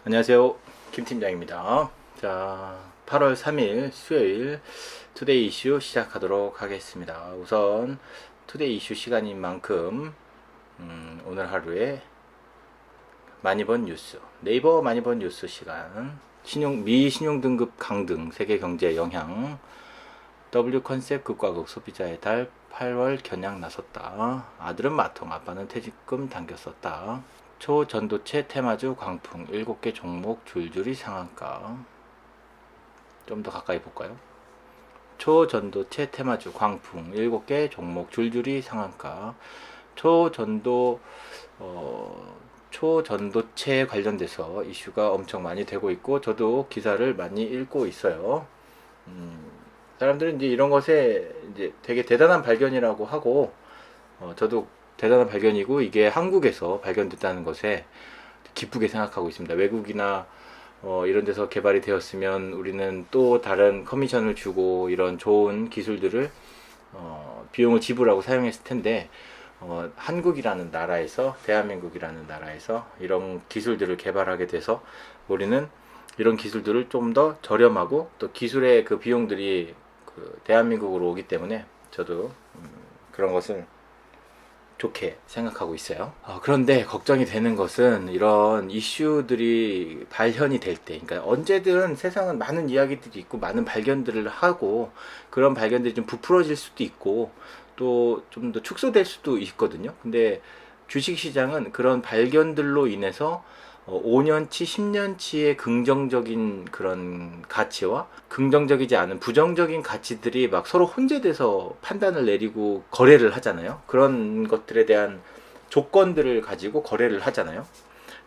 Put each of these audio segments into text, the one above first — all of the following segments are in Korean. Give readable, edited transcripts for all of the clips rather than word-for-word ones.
안녕하세요. 김 팀장입니다. 자, 8월 3일 수요일 투데이 이슈 시작하도록 하겠습니다. 우선 투데이 이슈 시간인 만큼 오늘 하루에 많이 본 뉴스, 네이버 많이 본 뉴스 시간, 미 신용 등급 강등, 세계 경제 영향, W 컨셉 극과 극 소비자의 달 8월 겨냥 나섰다. 아들은 마통, 아빠는 퇴직금 당겼었다. 초전도체 테마주 광풍 7개 종목 줄줄이 상한가. 좀 더 가까이 볼까요? 초전도체 테마주 광풍 7개 종목 줄줄이 상한가. 초전도체 관련돼서 이슈가 엄청 많이 되고 있고 저도 기사를 많이 읽고 있어요. 사람들은 이제 이런 것에 이제 되게 대단한 발견이라고 하고 저도 대단한 발견이고 이게 한국에서 발견됐다는 것에 기쁘게 생각하고 있습니다. 외국이나 이런 데서 개발이 되었으면 우리는 또 다른 커미션을 주고 이런 좋은 기술들을 비용을 지불하고 사용했을 텐데 한국이라는 나라에서 대한민국이라는 나라에서 이런 기술들을 개발하게 돼서 우리는 이런 기술들을 좀 더 저렴하고 또 기술의 그 비용들이 그 대한민국으로 오기 때문에 저도 그런 것을 좋게 생각하고 있어요. 그런데 걱정이 되는 것은 이런 이슈들이 발현이 될 때, 그러니까 언제든 세상은 많은 이야기들이 있고 많은 발견들을 하고 그런 발견들이 좀 부풀어질 수도 있고 또 좀 더 축소될 수도 있거든요. 근데 주식시장은 그런 발견들로 인해서 5년치, 10년치의 긍정적인 그런 가치와 긍정적이지 않은 부정적인 가치들이 막 서로 혼재돼서 판단을 내리고 거래를 하잖아요. 그런 것들에 대한 조건들을 가지고 거래를 하잖아요.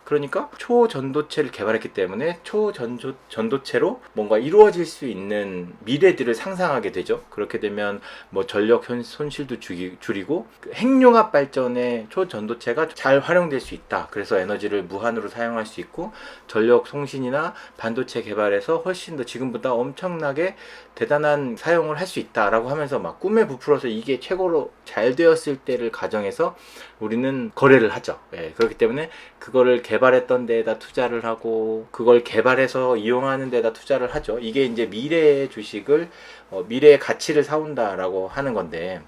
그러니까 초전도체를 개발했기 때문에 초전도체로 뭔가 이루어질 수 있는 미래들을 상상하게 되죠. 그렇게 되면 뭐 전력 손실도 줄이고 핵융합 발전에 초전도체가 잘 활용될 수 있다. 그래서 에너지를 무한으로 사용할 수 있고 전력 송신이나 반도체 개발에서 훨씬 더 지금보다 엄청나게 대단한 사용을 할 수 있다라고 하면서 막 꿈에 부풀어서 이게 최고로 잘 되었을 때를 가정해서 우리는 거래를 하죠. 예, 그렇기 때문에 그거를 개발했던 데에다 투자를 하고 그걸 개발해서 이용하는 데다 투자를 하죠. 이게 이제 미래의 주식을 미래의 가치를 사온다라고 하는 건데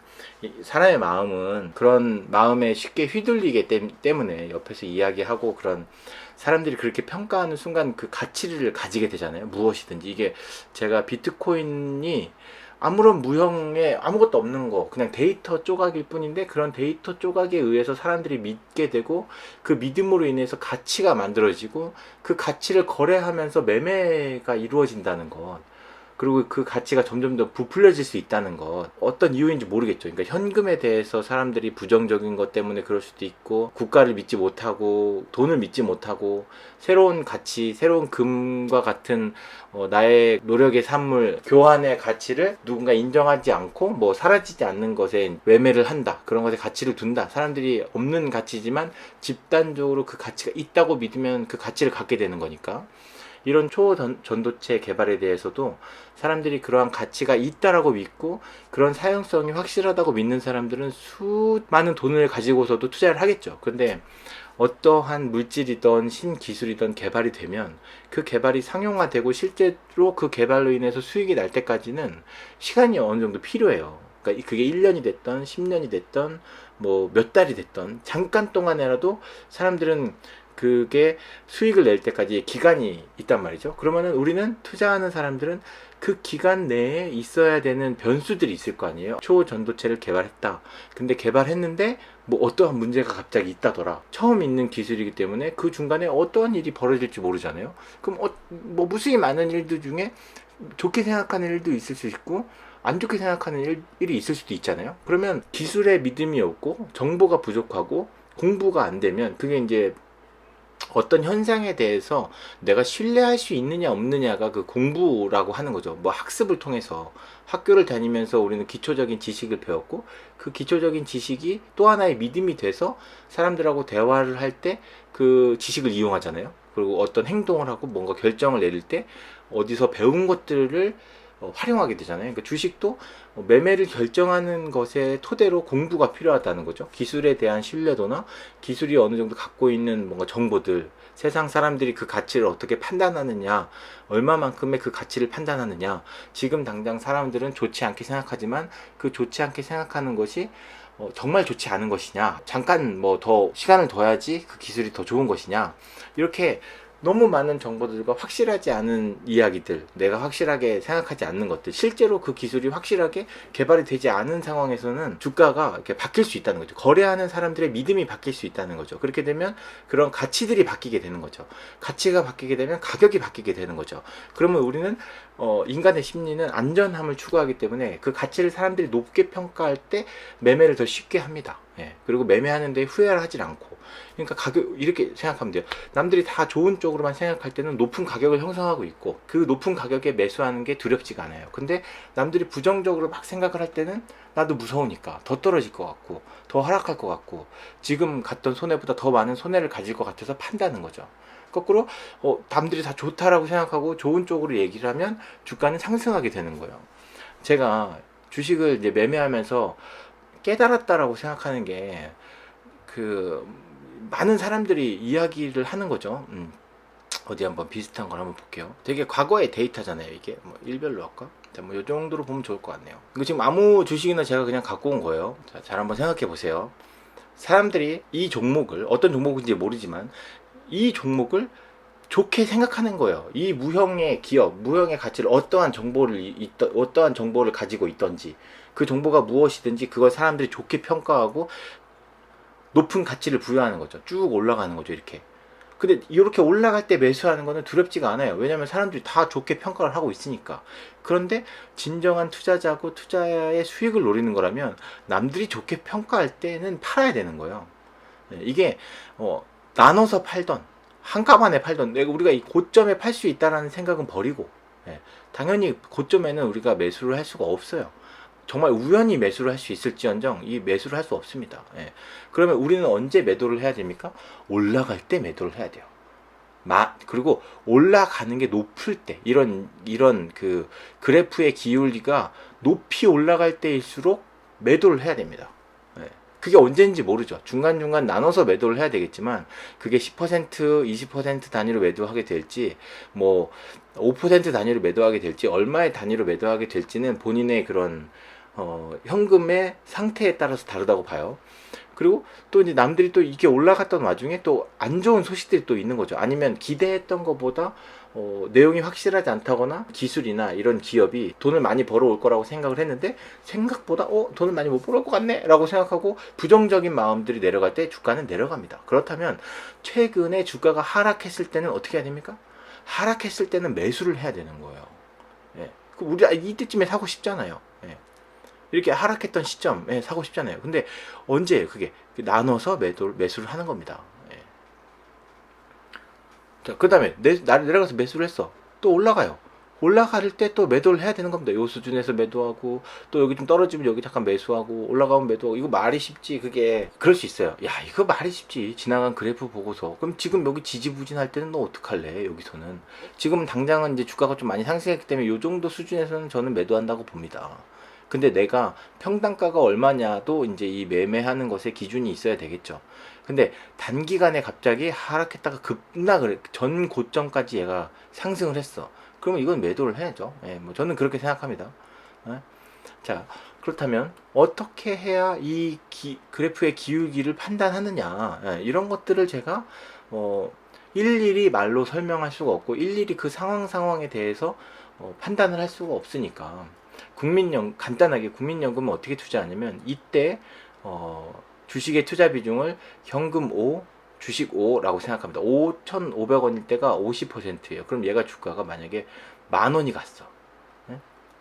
사람의 마음은 그런 마음에 쉽게 휘둘리기 때문에 옆에서 이야기하고 그런 사람들이 그렇게 평가하는 순간 그 가치를 가지게 되잖아요. 무엇이든지 이게 제가 비트코인이 아무런 무형에 아무것도 없는 거 그냥 데이터 조각일 뿐인데 그런 데이터 조각에 의해서 사람들이 믿게 되고 그 믿음으로 인해서 가치가 만들어지고 그 가치를 거래하면서 매매가 이루어진다는 것 그리고 그 가치가 점점 더 부풀려질 수 있다는 것 어떤 이유인지 모르겠죠. 그러니까 현금에 대해서 사람들이 부정적인 것 때문에 그럴 수도 있고 국가를 믿지 못하고 돈을 믿지 못하고 새로운 가치 새로운 금과 같은 나의 노력의 산물 교환의 가치를 누군가 인정하지 않고 뭐 사라지지 않는 것에 매매를 한다. 그런 것에 가치를 둔다. 사람들이 없는 가치지만 집단적으로 그 가치가 있다고 믿으면 그 가치를 갖게 되는 거니까 이런 초전도체 개발에 대해서도 사람들이 그러한 가치가 있다라고 믿고 그런 사용성이 확실하다고 믿는 사람들은 수많은 돈을 가지고서도 투자를 하겠죠. 그런데 어떠한 물질이든 신기술이든 개발이 되면 그 개발이 상용화되고 실제로 그 개발로 인해서 수익이 날 때까지는 시간이 어느 정도 필요해요. 그러니까 그게 1년이 됐던 10년이 됐던 뭐 몇 달이 됐던 잠깐 동안이라도 사람들은 그게 수익을 낼 때까지 기간이 있단 말이죠. 그러면은 우리는 투자하는 사람들은 그 기간 내에 있어야 되는 변수들이 있을 거 아니에요. 초전도체를 개발했다. 근데 개발했는데 뭐 어떠한 문제가 갑자기 있다더라. 처음 있는 기술이기 때문에 그 중간에 어떠한 일이 벌어질지 모르잖아요. 그럼 뭐 무수히 많은 일들 중에 좋게 생각하는 일도 있을 수 있고 안 좋게 생각하는 일이 있을 수도 있잖아요. 그러면 기술에 믿음이 없고 정보가 부족하고 공부가 안 되면 그게 이제 어떤 현상에 대해서 내가 신뢰할 수 있느냐 없느냐가 그 공부라고 하는 거죠. 뭐 학습을 통해서 학교를 다니면서 우리는 기초적인 지식을 배웠고 그 기초적인 지식이 또 하나의 믿음이 돼서 사람들하고 대화를 할 때 그 지식을 이용하잖아요. 그리고 어떤 행동을 하고 뭔가 결정을 내릴 때 어디서 배운 것들을 활용하게 되잖아요. 그러니까 주식도 매매를 결정하는 것의 토대로 공부가 필요하다는 거죠. 기술에 대한 신뢰도나 기술이 어느 정도 갖고 있는 뭔가 정보들, 세상 사람들이 그 가치를 어떻게 판단하느냐, 얼마만큼의 그 가치를 판단하느냐. 지금 당장 사람들은 좋지 않게 생각하지만 그 좋지 않게 생각하는 것이 정말 좋지 않은 것이냐, 잠깐 뭐 더 시간을 둬야지 그 기술이 더 좋은 것이냐, 이렇게 너무 많은 정보들과 확실하지 않은 이야기들, 내가 확실하게 생각하지 않는 것들, 실제로 그 기술이 확실하게 개발이 되지 않은 상황에서는 주가가 이렇게 바뀔 수 있다는 거죠. 거래하는 사람들의 믿음이 바뀔 수 있다는 거죠. 그렇게 되면 그런 가치들이 바뀌게 되는 거죠. 가치가 바뀌게 되면 가격이 바뀌게 되는 거죠. 그러면 우리는 인간의 심리는 안전함을 추구하기 때문에 그 가치를 사람들이 높게 평가할 때 매매를 더 쉽게 합니다. 예. 그리고 매매하는데 후회를 하질 않고. 그러니까 가격, 이렇게 생각하면 돼요. 남들이 다 좋은 쪽으로만 생각할 때는 높은 가격을 형성하고 있고 그 높은 가격에 매수하는 게 두렵지가 않아요. 근데 남들이 부정적으로 막 생각을 할 때는 나도 무서우니까 더 떨어질 것 같고 더 하락할 것 같고 지금 갔던 손해보다 더 많은 손해를 가질 것 같아서 판다는 거죠. 거꾸로 남들이 다 좋다라고 생각하고 좋은 쪽으로 얘기를 하면 주가는 상승하게 되는 거예요. 제가 주식을 이제 매매하면서 깨달았다라고 생각하는 게 그 많은 사람들이 이야기를 하는 거죠. 어디 한번 비슷한 걸 한번 볼게요. 되게 과거의 데이터잖아요. 이게 뭐 일별로 할까? 자, 뭐 이 정도로 보면 좋을 것 같네요. 이거 지금 아무 주식이나 제가 그냥 갖고 온 거예요. 자, 잘 한번 생각해 보세요. 사람들이 이 종목을, 어떤 종목인지 모르지만 이 종목을 좋게 생각하는 거예요. 이 무형의 기업, 무형의 가치를 어떠한 정보를 가지고 있던지, 그 정보가 무엇이든지 그걸 사람들이 좋게 평가하고 높은 가치를 부여하는 거죠. 쭉 올라가는 거죠, 이렇게. 근데 이렇게 올라갈 때 매수하는 거는 두렵지가 않아요. 왜냐면 사람들이 다 좋게 평가를 하고 있으니까. 그런데 진정한 투자자고 투자의 수익을 노리는 거라면 남들이 좋게 평가할 때는 팔아야 되는 거예요. 이게 나눠서 팔던, 한꺼번에 팔던, 우리가 이 고점에 팔 수 있다라는 생각은 버리고, 당연히 고점에는 우리가 매수를 할 수가 없어요. 정말 우연히 매수를 할 수 있을지언정 이 매수를 할 수 없습니다. 그러면 우리는 언제 매도를 해야 됩니까? 올라갈 때 매도를 해야 돼요. 그리고 올라가는 게 높을 때, 이런 그 그래프의 기울기가 높이 올라갈 때일수록 매도를 해야 됩니다. 그게 언제인지 모르죠. 중간중간 나눠서 매도를 해야 되겠지만 그게 10%, 20% 단위로 매도하게 될지 뭐 5% 단위로 매도하게 될지 얼마의 단위로 매도하게 될지는 본인의 그런 현금의 상태에 따라서 다르다고 봐요. 그리고 또 이제 남들이 또 이게 올라갔던 와중에 또 안 좋은 소식들이 또 있는 거죠. 아니면 기대했던 것보다 내용이 확실하지 않다거나 기술이나 이런 기업이 돈을 많이 벌어올 거라고 생각을 했는데 생각보다 돈을 많이 못 벌어올 것 같네 라고 생각하고 부정적인 마음들이 내려갈 때 주가는 내려갑니다. 그렇다면 최근에 주가가 하락했을 때는 어떻게 해야 됩니까? 하락했을 때는 매수를 해야 되는 거예요. 우리 이때쯤에 사고 싶잖아요. 이렇게 하락했던 시점에 사고 싶잖아요. 근데 언제 그게 나눠서 매수를 하는 겁니다. 자, 그 다음에 내려가서 매수를 했어. 또 올라가요. 올라갈 때 또 매도를 해야 되는 겁니다. 요 수준에서 매도하고 또 여기 좀 떨어지면 여기 잠깐 매수하고 올라가면 매도하고. 이거 말이 쉽지. 그게 그럴 수 있어요. 야, 이거 말이 쉽지. 지나간 그래프 보고서. 그럼 지금 여기 지지부진할 때는 너 어떡할래? 여기서는 지금 당장은 이제 주가가 좀 많이 상승했기 때문에 요 정도 수준에서는 저는 매도한다고 봅니다. 근데 내가 평단가가 얼마냐도 이제 이 매매하는 것에 기준이 있어야 되겠죠. 근데 단기간에 갑자기 하락했다가 급락을, 전 고점까지 얘가 상승을 했어. 그러면 이건 매도를 해야죠. 뭐 저는 그렇게 생각합니다. 자, 그렇다면 어떻게 해야 이 그래프의 기울기를 판단하느냐, 이런 것들을 제가 일일이 말로 설명할 수가 없고 일일이 그 상황에 대해서 판단을 할 수가 없으니까 간단하게 국민연금은 어떻게 투자하냐면 이때 주식의 투자 비중을 현금 5, 주식 5라고 생각합니다. 5,500원일 때가 50%예요. 그럼 얘가 주가가 만약에 10,000원이 갔어.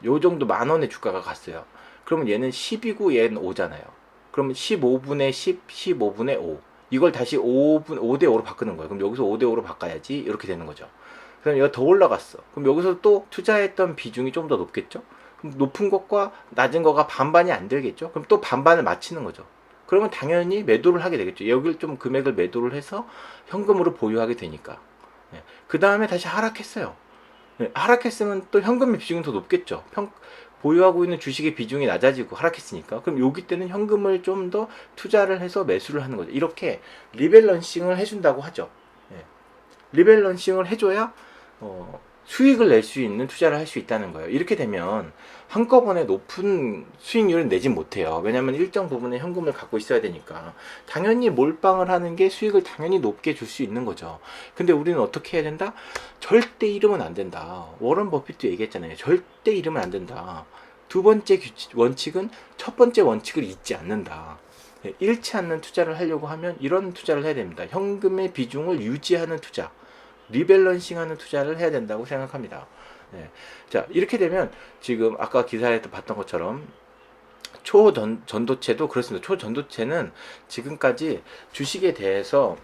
요 정도 10,000원의 주가가 갔어요. 그러면 얘는 10이고 얘는 5잖아요. 그러면 15분의 10, 15분의 5. 이걸 다시 5대 5로 바꾸는 거예요. 그럼 여기서 5대 5로 바꿔야지. 이렇게 되는 거죠. 그럼 얘가 더 올라갔어. 그럼 여기서 또 투자했던 비중이 좀 더 높겠죠? 그럼 높은 것과 낮은 거가 반반이 안 되겠죠? 그럼 또 반반을 맞추는 거죠. 그러면 당연히 매도를 하게 되겠죠. 여기를 좀 금액을 매도를 해서 현금으로 보유하게 되니까. 그 다음에 다시 하락했어요. 하락했으면 또 현금의 비중이 더 높겠죠. 보유하고 있는 주식의 비중이 낮아지고 하락했으니까. 그럼 여기 때는 현금을 좀 더 투자를 해서 매수를 하는 거죠. 이렇게 리밸런싱을 해준다고 하죠. 리밸런싱을 해줘야 수익을 낼 수 있는 투자를 할 수 있다는 거예요. 이렇게 되면 한꺼번에 높은 수익률은 내지 못해요. 왜냐하면 일정 부분의 현금을 갖고 있어야 되니까. 당연히 몰빵을 하는 게 수익을 당연히 높게 줄 수 있는 거죠. 근데 우리는 어떻게 해야 된다? 절대 잃으면 안 된다. 워런 버핏도 얘기했잖아요. 절대 잃으면 안 된다. 두 번째 원칙은 첫 번째 원칙을 잊지 않는다. 잃지 않는 투자를 하려고 하면 이런 투자를 해야 됩니다. 현금의 비중을 유지하는 투자, 리밸런싱하는 투자를 해야 된다고 생각합니다. 네. 자, 이렇게 되면 지금 아까 기사에도 봤던 것처럼 초전도체도 그렇습니다. 초전도체는 지금까지 주식에 대해서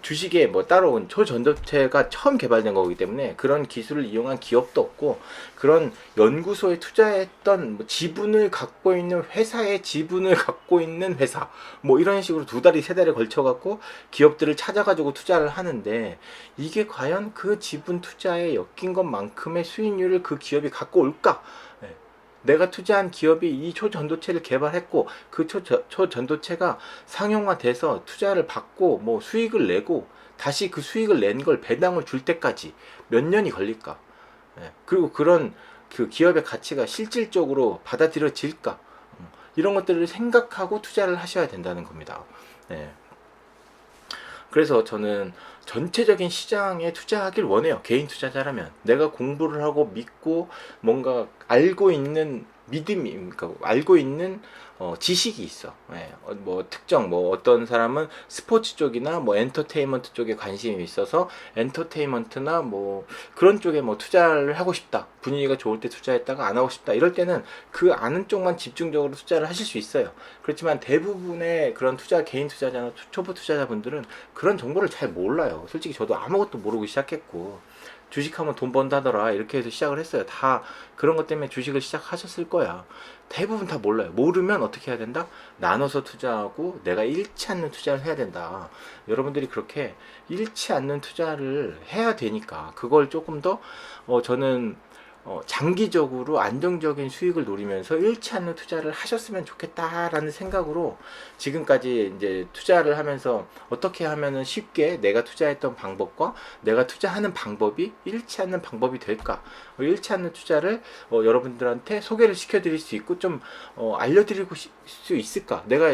주식에 뭐 따로 초전도체가 처음 개발된 거기 때문에 그런 기술을 이용한 기업도 없고, 그런 연구소에 투자했던 뭐 지분을 갖고 있는 회사의 지분을 갖고 있는 회사, 뭐 이런 식으로 두 달이 세 달에 걸쳐 갖고 기업들을 찾아가지고 투자를 하는데, 이게 과연 그 지분 투자에 엮인 것만큼의 수익률을 그 기업이 갖고 올까? 내가 투자한 기업이 이 초전도체를 개발했고 그 초전도체가 상용화돼서 투자를 받고 뭐 수익을 내고 다시 그 수익을 낸 걸 배당을 줄 때까지 몇 년이 걸릴까? 그리고 그런 그 기업의 가치가 실질적으로 받아들여질까? 이런 것들을 생각하고 투자를 하셔야 된다는 겁니다. 그래서 저는 전체적인 시장에 투자하길 원해요. 개인 투자자라면 내가 공부를 하고 믿고 뭔가 알고 있는 믿음이, 그러니까 알고 있는 지식이 있어. 뭐 특정 뭐 어떤 사람은 스포츠 쪽이나 뭐 엔터테인먼트 쪽에 관심이 있어서 엔터테인먼트나 뭐 그런 쪽에 뭐 투자를 하고 싶다. 분위기가 좋을 때 투자했다가 안 하고 싶다. 이럴 때는 그 아는 쪽만 집중적으로 투자를 하실 수 있어요. 그렇지만 대부분의 그런 개인 투자자나 초보 투자자분들은 그런 정보를 잘 몰라요. 솔직히 저도 아무것도 모르고 시작했고, 주식하면 돈 번다더라 이렇게 해서 시작을 했어요. 다 그런 것 때문에 주식을 시작하셨을 거야. 대부분 다 몰라요. 모르면 어떻게 해야 된다? 나눠서 투자하고 내가 잃지 않는 투자를 해야 된다. 여러분들이 그렇게 잃지 않는 투자를 해야 되니까 그걸 조금 더 저는 장기적으로 안정적인 수익을 노리면서 잃지 않는 투자를 하셨으면 좋겠다라는 생각으로 지금까지 이제 투자를 하면서 어떻게 하면은 쉽게 내가 투자했던 방법과 내가 투자하는 방법이 잃지 않는 방법이 될까? 잃지 않는 투자를 여러분들한테 소개를 시켜드릴 수 있고 좀 알려드리고 수 있을까? 내가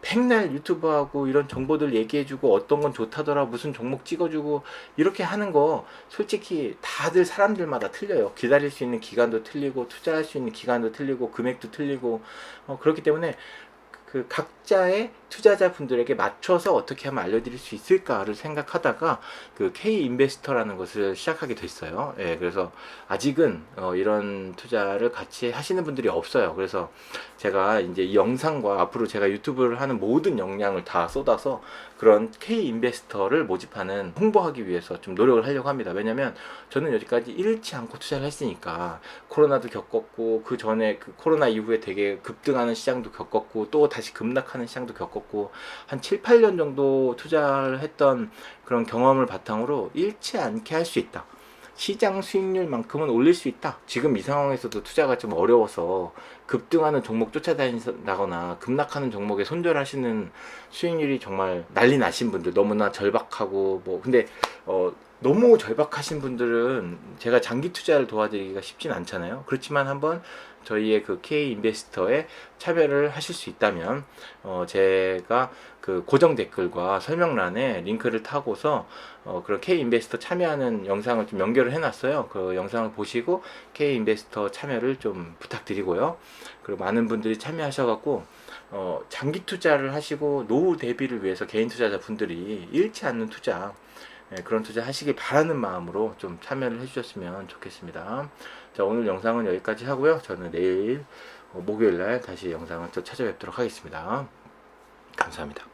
백날 유튜브하고 이런 정보들 얘기해주고 어떤 건 좋다더라, 무슨 종목 찍어주고 이렇게 하는 거 솔직히 다들 사람들마다 틀려요. 기다릴 수 있는 기간도 틀리고 투자할 수 있는 기간도 틀리고 금액도 틀리고 그렇기 때문에 그 각자의 투자자분들에게 맞춰서 어떻게 하면 알려드릴 수 있을까를 생각하다가 그 K 인베스터라는 것을 시작하게 됐어요. 그래서 아직은 이런 투자를 같이 하시는 분들이 없어요. 그래서 제가 이제 이 영상과 앞으로 제가 유튜브를 하는 모든 역량을 다 쏟아서 그런 K 인베스터를 모집하는 홍보하기 위해서 좀 노력을 하려고 합니다. 왜냐면 저는 여기까지 잃지 않고 투자를 했으니까, 코로나도 겪었고 그 전에 그 코로나 이후에 되게 급등하는 시장도 겪었고 또 다시 급락하는 시장도 겪었고 한 7, 8년 정도 투자를 했던 그런 경험을 바탕으로 잃지 않게 할 수 있다. 시장 수익률만큼은 올릴 수 있다. 지금 이 상황에서도 투자가 좀 어려워서 급등하는 종목 쫓아다니거나 급락하는 종목에 손절하시는 수익률이 정말 난리 나신 분들, 너무나 절박하고 뭐 근데 너무 절박하신 분들은 제가 장기 투자를 도와드리기가 쉽진 않잖아요. 그렇지만 한번 저희의 그 K 인베스터에 참여를 하실 수 있다면 제가 그 고정 댓글과 설명란에 링크를 타고서 그런 K 인베스터 참여하는 영상을 좀 연결을 해놨어요. 그 영상을 보시고 K 인베스터 참여를 좀 부탁드리고요. 그리고 많은 분들이 참여하셔갖고 장기 투자를 하시고 노후 대비를 위해서 개인 투자자 분들이 잃지 않는 투자, 그런 투자 하시길 바라는 마음으로 좀 참여를 해주셨으면 좋겠습니다. 자, 오늘 영상은 여기까지 하고요. 저는 내일 목요일날 다시 영상을 또 찾아뵙도록 하겠습니다. 감사합니다.